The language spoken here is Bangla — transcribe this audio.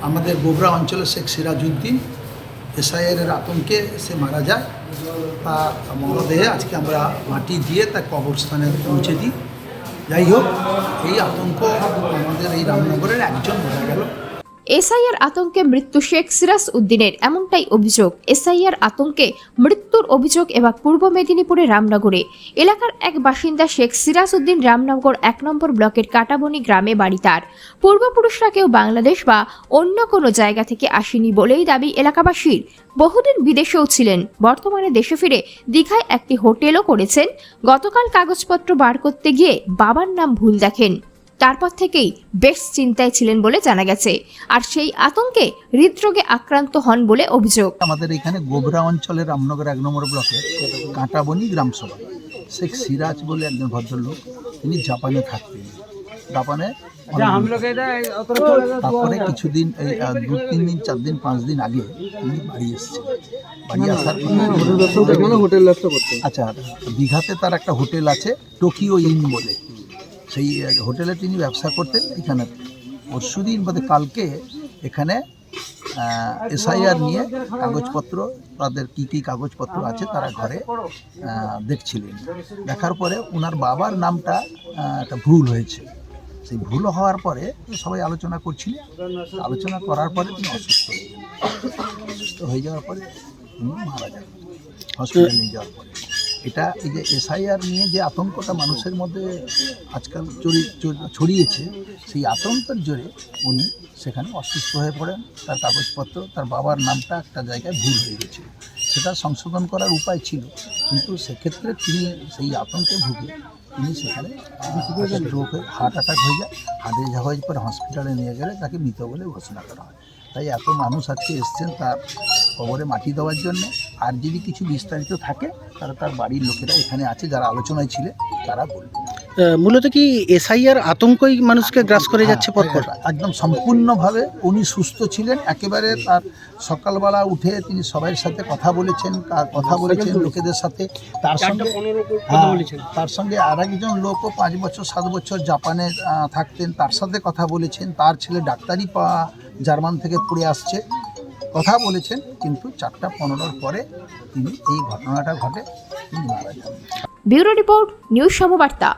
আমাদের গোবরা অঞ্চলের শেখ সিরাজউদ্দিন এসআইআরের আতঙ্কে সে মারা যায়। তার মরদেহে আজকে আমরা মাটি দিয়ে তার কবরস্থানে পৌঁছে দিই। যাই হোক, এই আতঙ্ক আমাদের এই রামনগরের একজন মারা গেল। এসআইআর আতঙ্কে মৃত্যু শেখ সিরাজউদ্দিনের, এমনটাই অভিযোগ। এসআইআর আতঙ্কে মৃত্যুর অভিযোগ এবার পূর্ব মেদিনীপুরের রামনগরে। এলাকার এক বাসিন্দা শেখ সিরাজউদ্দিন রামনগর 1 নম্বর ব্লকের কাটাবনি গ্রামে বাড়ি তার। পূর্বপুরুষরা কেউ বাংলাদেশ বা অন্য কোনো জায়গা থেকে আসেনি বলেই দাবি এলাকাবাসীর। বহুদিন বিদেশেও ছিলেন, বর্তমানে দেশে ফিরে দীঘায় একটি হোটেলও করেছেন। গতকাল কাগজপত্র বার করতে গিয়ে বাবার নাম ভুল দেখেন। তারপর থেকেই বেশ চিন্তায় ছিলেন বলে জানা গেছে, আর সেই আতঙ্কে হৃদরোগে আক্রান্ত হন বলে অভিযোগ। আমাদের এখানে গোবরা অঞ্চলের রামনগর 1 নম্বর ব্লকের কাঁটাবনি গ্রামসভা শেখ সিরাজ বলে একজন ভদ্রলোক, তিনি জাপানে থাকতেন। জাপানে তারপরে কিছুদিন এই 2-3 দিন 4 দিন 5 দিন আগে তিনি বাড়ি এসেছেন। বাড়ি আসার আচ্ছা, দীঘাতে তার একটা হোটেল আছে, টোকিও ইন বলে, সেই হোটেলে তিনি ব্যবসা করতেন। এখানে পরশুদিন বোধহয় কালকে এখানে এসআইআর নিয়ে কাগজপত্র, তাদের কী কী কাগজপত্র আছে তারা ঘরে দেখছিলেন। দেখার পরে ওনার বাবার নামটা একটা ভুল হয়েছে। সেই ভুল হওয়ার পরে সবাই আলোচনা করছিলেন। আলোচনা করার পরে তিনি অসুস্থ হয়ে যাওয়ার পরে তিনি মারা যান হসপিটালে নিয়ে যাওয়ার পরে। এটা এই যে এসআইআর নিয়ে যে আতঙ্কটা মানুষের মধ্যে আজকাল ছড়িয়েছে, সেই আতঙ্কের জোরে উনি সেখানে অসুস্থ হয়ে পড়েন। তার কাগজপত্র, তার বাবার নামটা একটা জায়গায় ভুল হয়ে গেছিল, সেটা সংশোধন করার উপায় ছিল, কিন্তু সেক্ষেত্রে তিনি সেই আতঙ্কে ভুগে তিনি সেখানে হার্ট অ্যাটাক হয়ে যায়। হার্ট অ্যাটাক হয়ে পরে হসপিটালে নিয়ে গেলে তাকে মৃত বলে ঘোষণা করা হয়। তাই এত মানুষ আজকে এসছেন তার কবরে মাটি দেওয়ার জন্য। আর যদি কিছু বিস্তারিত থাকে তারা তার বাড়ির লোকেরা এখানে আছে, যারা আলোচনায় ছিলেন তারা বলবেন। মূলত কি এসআইআর আতঙ্কই মানুষকে গ্রাস করে যাচ্ছে পরপর? একদম সম্পূর্ণভাবে উনি সুস্থ ছিলেন একেবারে। তার সকালবেলা উঠে তিনি সবার সাথে কথা বলেছেন লোকেদের সাথে। তার সঙ্গে আর একজন লোকও 5 বছর 7 বছর জাপানে থাকতেন, তার সাথে কথা বলেছেন। তার ছেলে ডাক্তারি জার্মান থেকে পড়ে আসছে, কথা বলেছেন। কিন্তু 4:15 পরে তিনি এই ঘটনাটা ঘটে, তিনি মারা যান। Bureau report, news সমবার্তা।